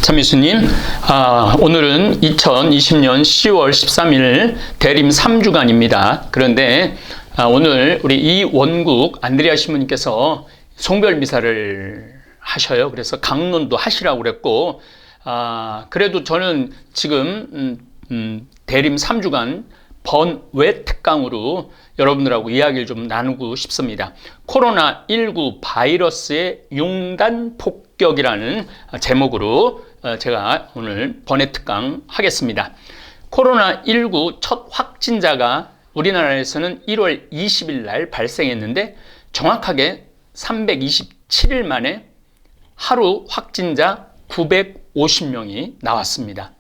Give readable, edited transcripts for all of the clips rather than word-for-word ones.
참미수님, 오늘은 2020년 10월 13일 대림 3주간입니다. 그런데 오늘 우리 이원국 안드레아 신부님께서 송별미사를 하셔요. 그래서 강론도 하시라고 그랬고, 그래도 저는 지금 대림 3주간 번외 특강으로 여러분들하고 이야기를 좀 나누고 싶습니다. 코로나19 바이러스의 융단 폭격이라는 제목으로 제가 오늘 번외 특강 하겠습니다. 코로나19 첫 확진자가 우리나라에서는 1월 20일 날 발생했는데 정확하게 327일 만에 하루 확진자 950명이 나왔습니다.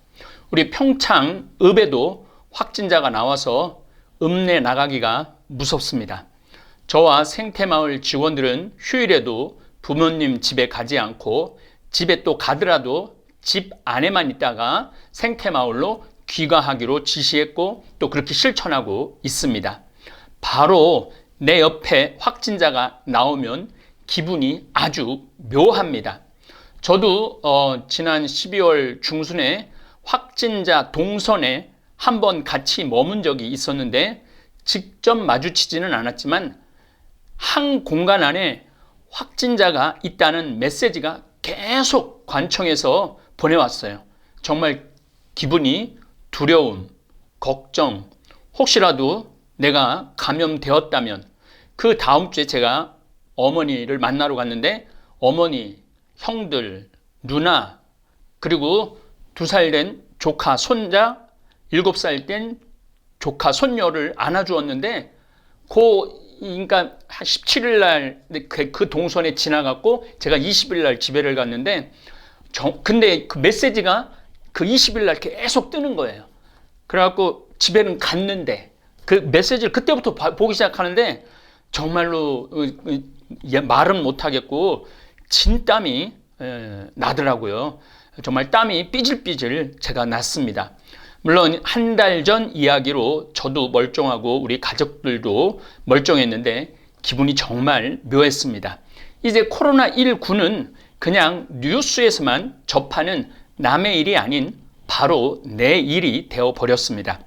우리 평창읍에도 확진자가 나와서 읍내 나가기가 무섭습니다. 저와 생태마을 직원들은 휴일에도 부모님 집에 가지 않고 집에 또 가더라도 집 안에만 있다가 생태마을로 귀가하기로 지시했고 또 그렇게 실천하고 있습니다. 바로 내 옆에 확진자가 나오면 기분이 아주 묘합니다. 저도 지난 12월 중순에 확진자 동선에 한번 같이 머문 적이 있었는데 직접 마주치지는 않았지만 한 공간 안에 확진자가 있다는 메시지가 계속 관청에서 보내왔어요. 정말 기분이 두려움, 걱정, 혹시라도 내가 감염되었다면. 그 다음 주에 제가 어머니를 만나러 갔는데 어머니, 형들, 누나, 그리고 2살 된 조카, 손자, 7살 된 조카, 손녀를 안아주었는데 그러니까 17일 날 그 동선에 지나갔고 제가 20일 날 집에를 갔는데 근데 그 메시지가 그 20일 날 계속 뜨는 거예요. 그래갖고 집에는 갔는데 그 메시지를 그때부터 보기 시작하는데 정말로 말은 못하겠고 진땀이 나더라고요. 정말 땀이 삐질삐질 제가 났습니다. 물론 한 달 전 이야기로 저도 멀쩡하고 우리 가족들도 멀쩡했는데 기분이 정말 묘했습니다. 이제 코로나19는 그냥 뉴스에서만 접하는 남의 일이 아닌 바로 내 일이 되어버렸습니다.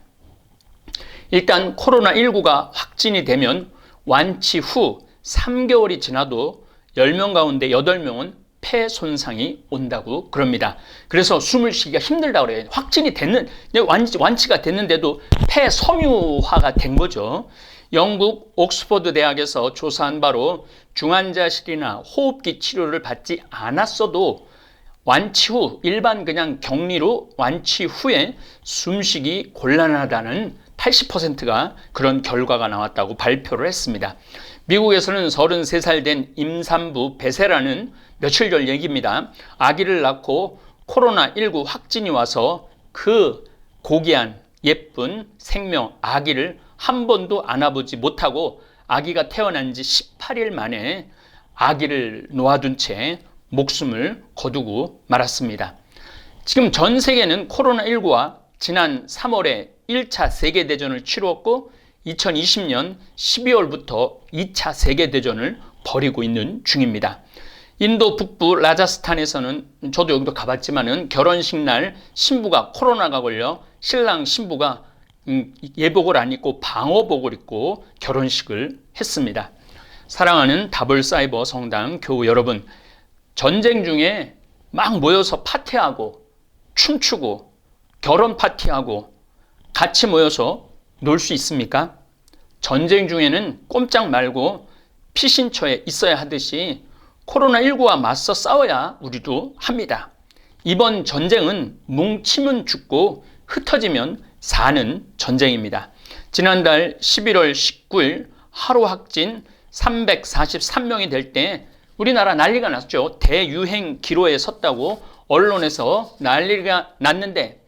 일단 코로나19가 확진이 되면 완치 후 3개월이 지나도 10명 가운데 8명은 폐 손상이 온다고 그럽니다. 그래서 숨을 쉬기가 힘들다고 그래요. 확진이 됐는, 완치가 됐는데도 폐 섬유화가 된 거죠. 영국 옥스퍼드 대학에서 조사한 바로 중환자실이나 호흡기 치료를 받지 않았어도 완치 후, 일반 그냥 격리로 완치 후에 숨쉬기 곤란하다는 80%가 그런 결과가 나왔다고 발표를 했습니다. 미국에서는 33살 된 임산부 베세라는 며칠 전 얘기입니다. 아기를 낳고 코로나19 확진이 와서 그 고귀한 예쁜 생명 아기를 한 번도 안아보지 못하고 아기가 태어난 지 18일 만에 아기를 놓아둔 채 목숨을 거두고 말았습니다. 지금 전 세계는 코로나19와 지난 3월에 1차 세계대전을 치루었고 2020년 12월부터 2차 세계대전을 벌이고 있는 중입니다. 인도 북부 라자스탄에서는 저도 여기도 가봤지만은 결혼식 날 신부가 코로나가 걸려 신랑 신부가 예복을 안 입고 방호복을 입고 결혼식을 했습니다. 사랑하는 다블사이버 성당 교우 여러분, 전쟁 중에 막 모여서 파티하고 춤추고 결혼 파티하고 같이 모여서 놀 수 있습니까? 전쟁 중에는 꼼짝 말고 피신처에 있어야 하듯이 코로나19와 맞서 싸워야 우리도 합니다. 이번 전쟁은 뭉치면 죽고 흩어지면 사는 전쟁입니다. 지난달 11월 19일 하루 확진 343명이 될 때 우리나라 난리가 났죠. 대유행 기로에 섰다고 언론에서 난리가 났는데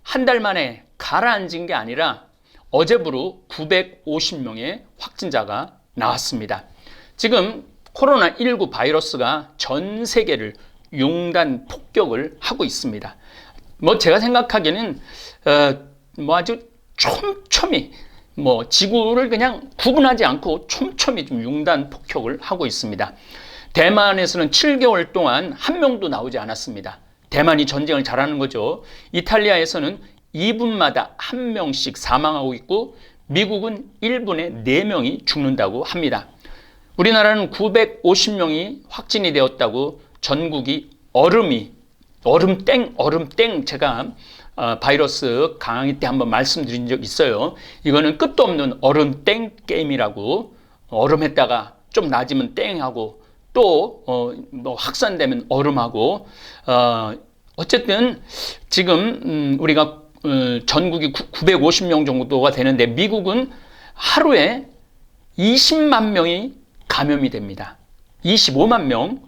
한 달 만에 가라앉은 게 아니라 어제부로 950명의 확진자가 나왔습니다. 지금 코로나19 바이러스가 전 세계를 융단 폭격을 하고 있습니다. 제가 생각하기에는 아주 촘촘히 지구를 그냥 구분하지 않고 촘촘히 좀 융단 폭격을 하고 있습니다. 대만에서는 7개월 동안 한 명도 나오지 않았습니다. 대만이 전쟁을 잘하는 거죠. 이탈리아에서는 2분마다 1명씩 사망하고 있고 미국은 1분에 4명이 죽는다고 합니다. 우리나라는 950명이 확진이 되었다고 전국이 얼음땡 제가 바이러스 강의 때 한번 말씀드린 적 있어요. 이거는 끝도 없는 얼음땡 게임이라고 얼음했다가 좀 낮으면 땡하고 또 뭐 확산되면 얼음하고 어쨌든 지금 우리가 전국이 950명 정도가 되는데 미국은 하루에 20만 명이 감염이 됩니다. 25만 명.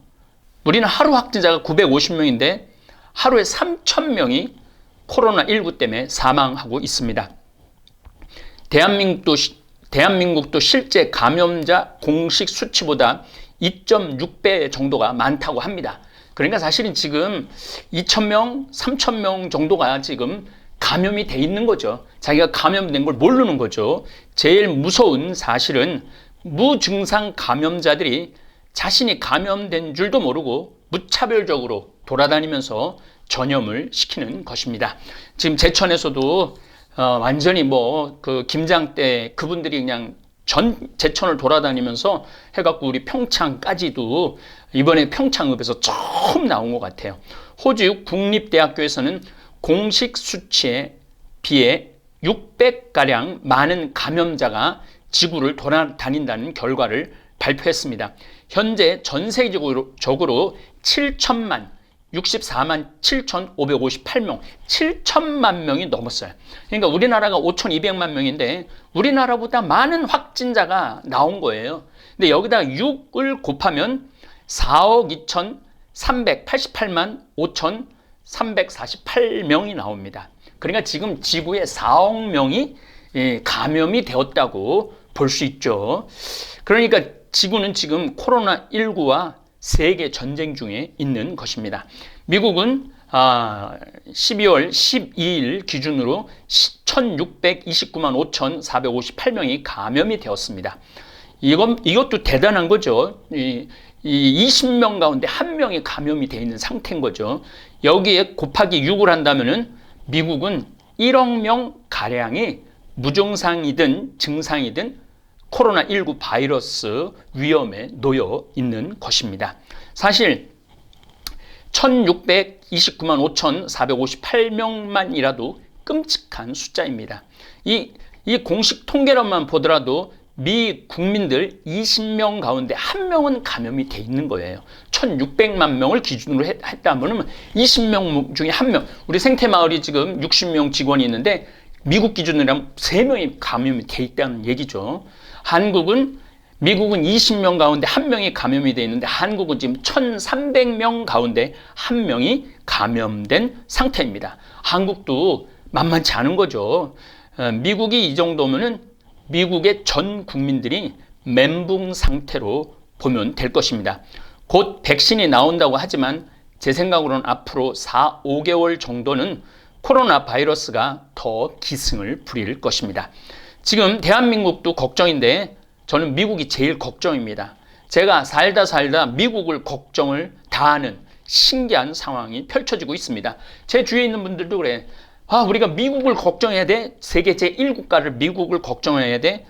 우리는 하루 확진자가 950명인데 하루에 3,000명이 코로나19 때문에 사망하고 있습니다. 대한민국도 실제 감염자 공식 수치보다 2.6배 정도가 많다고 합니다. 그러니까 사실은 지금 2,000명, 3,000명 정도가 지금 감염이 돼 있는 거죠. 자기가 감염된 걸 모르는 거죠. 제일 무서운 사실은 무증상 감염자들이 자신이 감염된 줄도 모르고 무차별적으로 돌아다니면서 전염을 시키는 것입니다. 지금 제천에서도 완전히 그 김장 때 그분들이 그냥 전 제천을 돌아다니면서 해갖고 우리 평창까지도 이번에 평창읍에서 처음 나온 것 같아요. 호주 국립대학교에서는 공식 수치에 비해 600가량 많은 감염자가 지구를 돌아다닌다는 결과를 발표했습니다. 현재 전 세계적으로 64만 7,558명, 7천만 명이 넘었어요. 그러니까 우리나라가 5,200만 명인데 우리나라보다 많은 확진자가 나온 거예요. 근데 여기다 6을 곱하면 4억 2,388만 5,348명이 나옵니다. 그러니까 지금 지구에 4억 명이 감염이 되었다고 볼 수 있죠. 그러니까 지구는 지금 코로나19와 세계 전쟁 중에 있는 것입니다. 미국은 12월 12일 기준으로 1,629만 5,458명이 감염이 되었습니다. 이것도 대단한 거죠. 20명 가운데 1명이 감염이 되어 있는 상태인 거죠. 여기에 곱하기 6을 한다면은 미국은 1억 명 가량이 무증상이든 증상이든 코로나19 바이러스 위험에 놓여 있는 것입니다. 사실 1,629만 5,458명만이라도 끔찍한 숫자입니다. 이 공식 통계로만 보더라도 미 국민들 20명 가운데 1명은 감염이 돼 있는 거예요. 1,600만 명을 기준으로 했다면 20명 중에 1명. 우리 생태마을이 지금 60명 직원이 있는데 미국 기준으로 하면 3명이 감염이 돼 있다는 얘기죠. 미국은 20명 가운데 1명이 감염이 돼 있는데 한국은 지금 1,300명 가운데 1명이 감염된 상태입니다. 한국도 만만치 않은 거죠. 미국이 이 정도면은 미국의 전 국민들이 멘붕 상태로 보면 될 것입니다. 곧 백신이 나온다고 하지만 제 생각으로는 앞으로 4, 5개월 정도는 코로나 바이러스가 더 기승을 부릴 것입니다. 지금 대한민국도 걱정인데 저는 미국이 제일 걱정입니다. 제가 살다 미국을 걱정을 다하는 신기한 상황이 펼쳐지고 있습니다. 제 주위에 있는 분들도 그래. 우리가 미국을 걱정해야 돼. 세계 제1국가를 미국을 걱정해야 돼.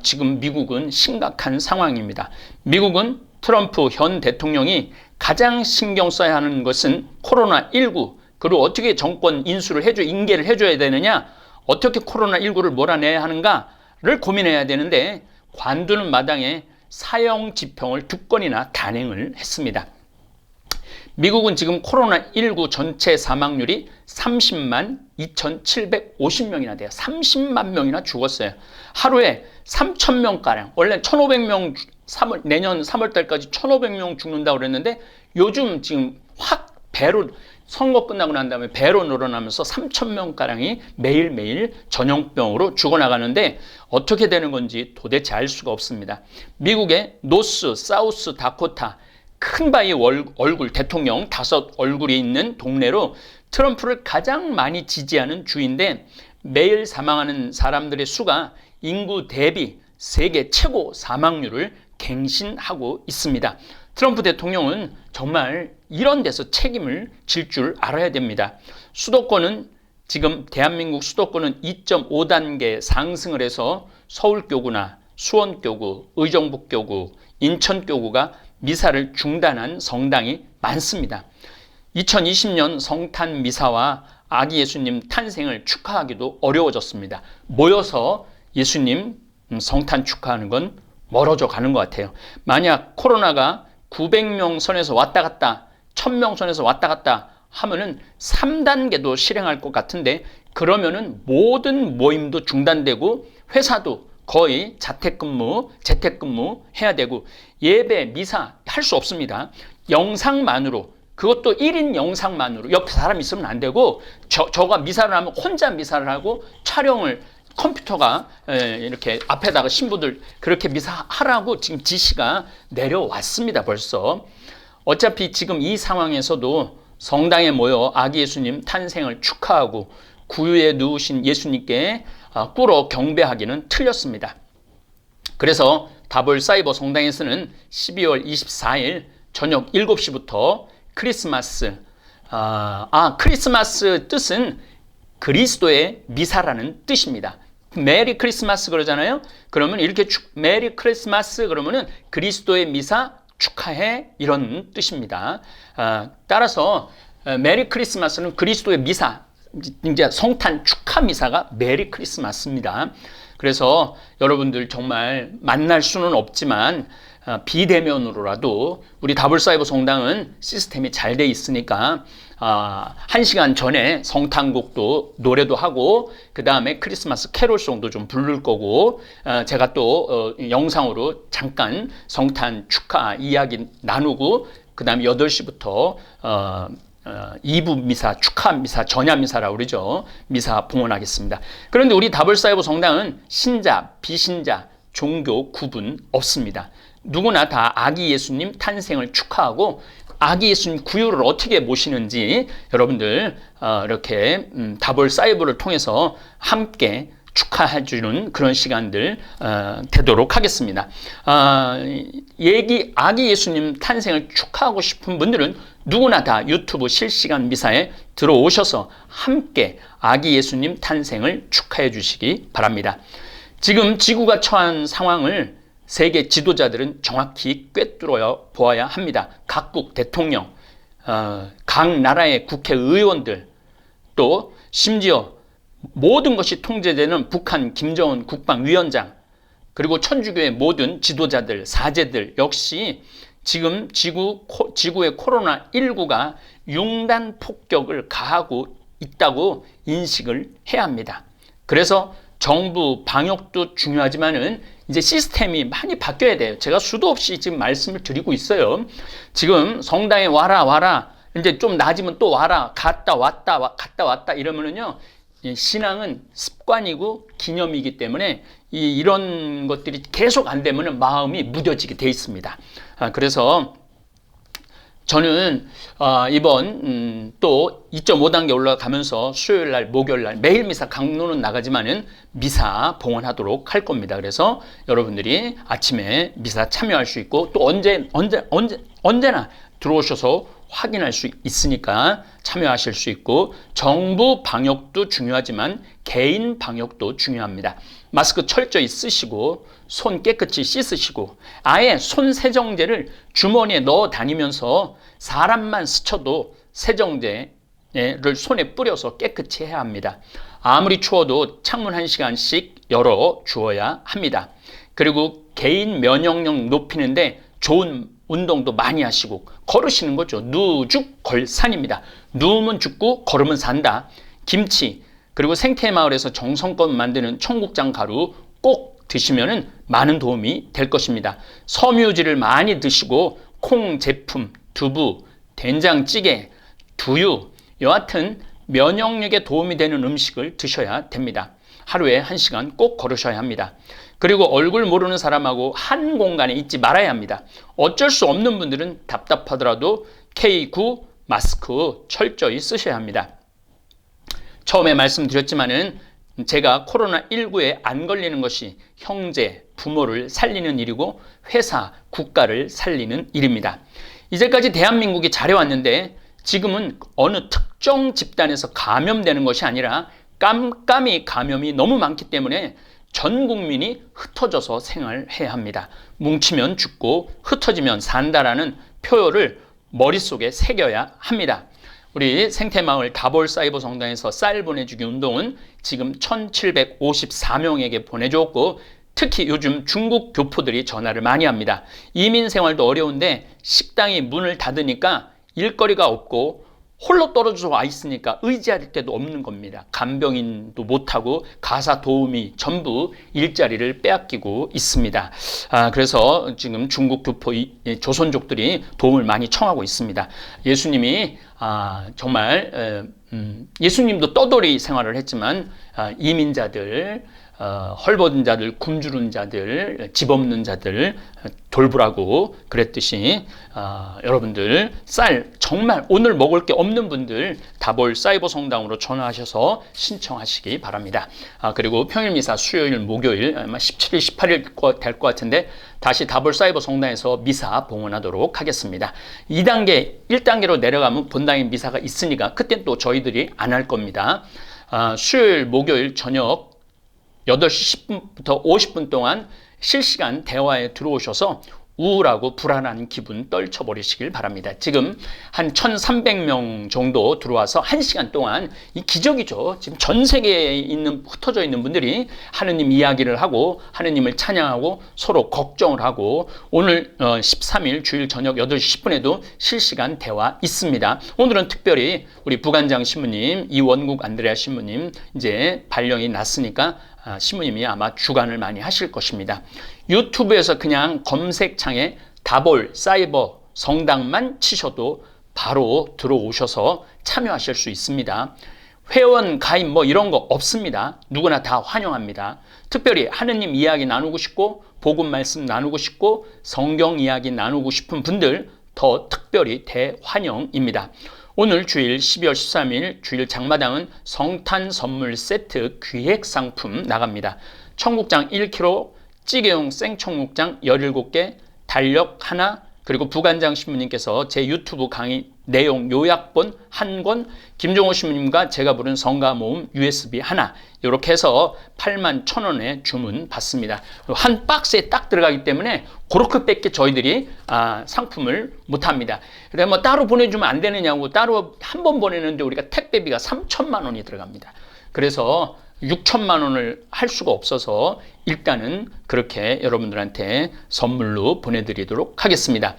지금 미국은 심각한 상황입니다. 미국은 트럼프 현 대통령이 가장 신경 써야 하는 것은 코로나19, 그리고 어떻게 정권 인계를 해줘야 되느냐, 어떻게 코로나19를 몰아내야 하는가를 고민해야 되는데 관두는 마당에 사형 집행을 2건이나 단행을 했습니다. 미국은 지금 코로나19 전체 사망률이 30만 2,750명이나 돼요. 30만 명이나 죽었어요. 하루에 3,000명가량, 원래 1,500명, 내년 3월달까지 1,500명 죽는다고 그랬는데 요즘 지금 확 배로, 선거 끝나고 난 다음에 배로 늘어나면서 3,000명가량이 매일매일 전염병으로 죽어나가는데 어떻게 되는 건지 도대체 알 수가 없습니다. 미국의 노스, 사우스 다코타, 큰 바위 얼굴, 대통령 5 얼굴이 있는 동네로 트럼프를 가장 많이 지지하는 주인데 매일 사망하는 사람들의 수가 인구 대비 세계 최고 사망률을 갱신하고 있습니다. 트럼프 대통령은 정말 이런 데서 책임을 질 줄 알아야 됩니다. 수도권은 지금 대한민국 수도권은 2.5단계 상승을 해서 서울교구나 수원교구, 의정부교구, 인천교구가 미사를 중단한 성당이 많습니다. 2020년 성탄 미사와 아기 예수님 탄생을 축하하기도 어려워졌습니다. 모여서 예수님 성탄 축하하는 건 멀어져 가는 것 같아요. 만약 코로나가 900명 선에서 왔다 갔다 1000명 선에서 왔다 갔다 하면은 3단계도 실행할 것 같은데, 그러면은 모든 모임도 중단되고 회사도 거의 재택근무 해야 되고 예배, 미사 할 수 없습니다. 영상만으로, 그것도 1인 영상만으로, 옆에 사람 있으면 안 되고 저가 미사를 하면 혼자 미사를 하고 촬영을 컴퓨터가 이렇게 앞에다가 신부들 그렇게 미사하라고 지금 지시가 내려왔습니다. 벌써. 어차피 지금 이 상황에서도 성당에 모여 아기 예수님 탄생을 축하하고 구유에 누우신 예수님께 꿇어 경배하기는 틀렸습니다. 그래서 다볼 사이버 성당에서는 12월 24일 저녁 7시부터 크리스마스, 크리스마스 뜻은 그리스도의 미사라는 뜻입니다. 메리 크리스마스 그러잖아요. 그러면 이렇게 메리 크리스마스 그러면은 그리스도의 미사 축하해, 이런 뜻입니다. 따라서 메리 크리스마스는 그리스도의 미사, 이제 성탄 축하 미사가 메리 크리스마스입니다. 그래서 여러분들 정말 만날 수는 없지만 비대면으로라도 우리 다볼사이버 성당은 시스템이 잘 돼 있으니까 1시간 전에 성탄곡도 노래도 하고 그 다음에 크리스마스 캐롤송도 좀 부를 거고, 제가 또 영상으로 잠깐 성탄 축하 이야기 나누고 그 다음에 8시부터 2부 미사, 축하 미사, 전야 미사라고 그러죠. 미사 봉헌하겠습니다. 그런데 우리 다볼사이버 성당은 신자, 비신자, 종교 구분 없습니다. 누구나 다 아기 예수님 탄생을 축하하고 아기 예수님 구유를 어떻게 모시는지 여러분들 이렇게 다볼사이버를 통해서 함께 축하해주는 그런 시간들 되도록 하겠습니다. 아기 예수님 탄생을 축하하고 싶은 분들은 누구나 다 유튜브 실시간 미사에 들어오셔서 함께 아기 예수님 탄생을 축하해 주시기 바랍니다. 지금 지구가 처한 상황을 세계 지도자들은 정확히 꿰뚫어 보아야 합니다. 각국 대통령, 각 나라의 국회의원들, 또 심지어 모든 것이 통제되는 북한 김정은 국방위원장, 그리고 천주교의 모든 지도자들, 사제들 역시 지금 지구의 코로나19가 융단 폭격을 가하고 있다고 인식을 해야 합니다. 그래서 정부 방역도 중요하지만은 이제 시스템이 많이 바뀌어야 돼요. 제가 수도 없이 지금 말씀을 드리고 있어요. 지금 성당에 와라 이제 좀 낮으면 또 와라, 갔다 왔다 이러면은요, 신앙은 습관이고 기념이기 때문에 이런 것들이 계속 안 되면 마음이 무뎌지게 돼 있습니다. 그래서 저는 이번 또 2.5단계 올라가면서 수요일날, 목요일날 매일 미사 강론은 나가지만은 미사 봉헌하도록 할 겁니다. 그래서 여러분들이 아침에 미사 참여할 수 있고 또 언제나 들어오셔서 확인할 수 있으니까 참여하실 수 있고, 정부 방역도 중요하지만 개인 방역도 중요합니다. 마스크 철저히 쓰시고 손 깨끗이 씻으시고 아예 손 세정제를 주머니에 넣어 다니면서 사람만 스쳐도 세정제를 손에 뿌려서 깨끗이 해야 합니다. 아무리 추워도 창문 1시간씩 열어 주어야 합니다. 그리고 개인 면역력 높이는데 좋은 운동도 많이 하시고 걸으시는 거죠. 누죽걸산입니다. 누우면 죽고 걸으면 산다. 김치, 그리고 생태마을에서 정성껏 만드는 청국장 가루 꼭 드시면 많은 도움이 될 것입니다. 섬유질을 많이 드시고 콩 제품, 두부, 된장찌개, 두유, 여하튼 면역력에 도움이 되는 음식을 드셔야 됩니다. 하루에 1시간 꼭 걸으셔야 합니다. 그리고 얼굴 모르는 사람하고 한 공간에 있지 말아야 합니다. 어쩔 수 없는 분들은 답답하더라도 K9 마스크 철저히 쓰셔야 합니다. 처음에 말씀드렸지만은 제가 코로나19에 안 걸리는 것이 형제, 부모를 살리는 일이고 회사, 국가를 살리는 일입니다. 이제까지 대한민국이 잘해왔는데 지금은 어느 특정 집단에서 감염되는 것이 아니라 깜깜이 감염이 너무 많기 때문에 전 국민이 흩어져서 생활해야 합니다. 뭉치면 죽고 흩어지면 산다라는 표어를 머릿속에 새겨야 합니다. 우리 생태마을 다볼 사이버 성당에서 쌀 보내주기 운동은 지금 1754명에게 보내줬고 특히 요즘 중국 교포들이 전화를 많이 합니다. 이민 생활도 어려운데 식당이 문을 닫으니까 일거리가 없고 홀로 떨어져 와 있으니까 의지할 데도 없는 겁니다. 간병인도 못하고 가사 도우미 전부 일자리를 빼앗기고 있습니다. 그래서 지금 중국 교포 조선족들이 도움을 많이 청하고 있습니다. 예수님이 정말 예수님도 떠돌이 생활을 했지만 이민자들, 헐벗은 자들, 굶주린 자들, 집 없는 자들 돌보라고 그랬듯이 여러분들 쌀 정말 오늘 먹을 게 없는 분들 다볼 사이버 성당으로 전화하셔서 신청하시기 바랍니다. 그리고 평일 미사 수요일, 목요일 아마 17일, 18일 될 것 같은데 다시 다볼 사이버 성당에서 미사 봉헌하도록 하겠습니다. 2단계, 1단계로 내려가면 본당에 미사가 있으니까 그땐 또 저희들이 안 할 겁니다. 수요일, 목요일 저녁 8시 10분부터 50분 동안 실시간 대화에 들어오셔서 우울하고 불안한 기분 떨쳐버리시길 바랍니다. 지금 한 1,300명 정도 들어와서 1시간 동안 이 기적이죠. 지금 전 세계에 있는 흩어져 있는 분들이 하느님 이야기를 하고 하느님을 찬양하고 서로 걱정을 하고 오늘 13일 주일 저녁 8시 10분에도 실시간 대화 있습니다. 오늘은 특별히 우리 부간장 신부님, 이원국 안드레아 신부님 이제 발령이 났으니까 신부님이 아마 주관을 많이 하실 것입니다. 유튜브에서 그냥 검색창에 다볼 사이버 성당만 치셔도 바로 들어오셔서 참여하실 수 있습니다. 회원 가입 뭐 이런 거 없습니다. 누구나 다 환영합니다. 특별히 하느님 이야기 나누고 싶고 복음 말씀 나누고 싶고 성경 이야기 나누고 싶은 분들 더 특별히 대환영입니다. 오늘 주일 12월 13일 주일 장마당은 성탄 선물 세트 기획 상품 나갑니다. 청국장 1kg, 찌개용 생청국장 17개, 달력 하나, 그리고 부간장 신부님께서 제 유튜브 강의 내용 요약본 한 권, 김종호 신부님과 제가 부른 성가 모음 USB 하나 이렇게 해서 81,000원에 주문 받습니다. 한 박스에 딱 들어가기 때문에 그렇게밖에 저희들이 상품을 못합니다. 그래 뭐 따로 보내주면 안 되느냐고 따로 한 번 보내는데 우리가 택배비가 3,000만 원이 들어갑니다. 그래서 6천만 원을 할 수가 없어서 일단은 그렇게 여러분들한테 선물로 보내드리도록 하겠습니다.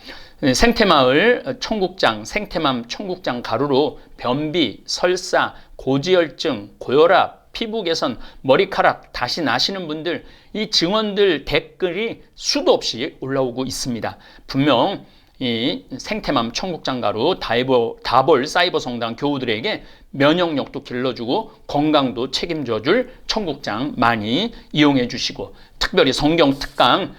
생태마을 청국장, 생태맘 청국장 가루로 변비, 설사, 고지혈증, 고혈압, 피부 개선, 머리카락 다시 나시는 분들 이 증언들 댓글이 수도 없이 올라오고 있습니다. 분명 이 생태맘 청국장 가루 다볼 사이버 성당 교우들에게 면역력도 길러주고 건강도 책임져줄 청국장 많이 이용해 주시고 특별히 성경 특강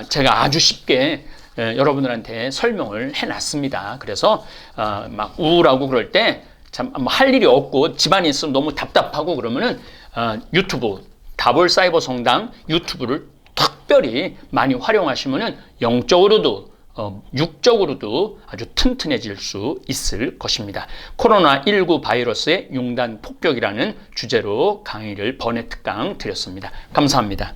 제가 아주 쉽게 여러분들한테 설명을 해놨습니다. 그래서 막 우울하고 그럴 때 참 할 일이 없고 집안에 있으면 너무 답답하고 그러면은 유튜브 다볼 사이버 성당 유튜브를 특별히 많이 활용하시면은 영적으로도 육적으로도 아주 튼튼해질 수 있을 것입니다. 코로나19 바이러스의 융단 폭격이라는 주제로 강의를 번외 특강 드렸습니다. 감사합니다.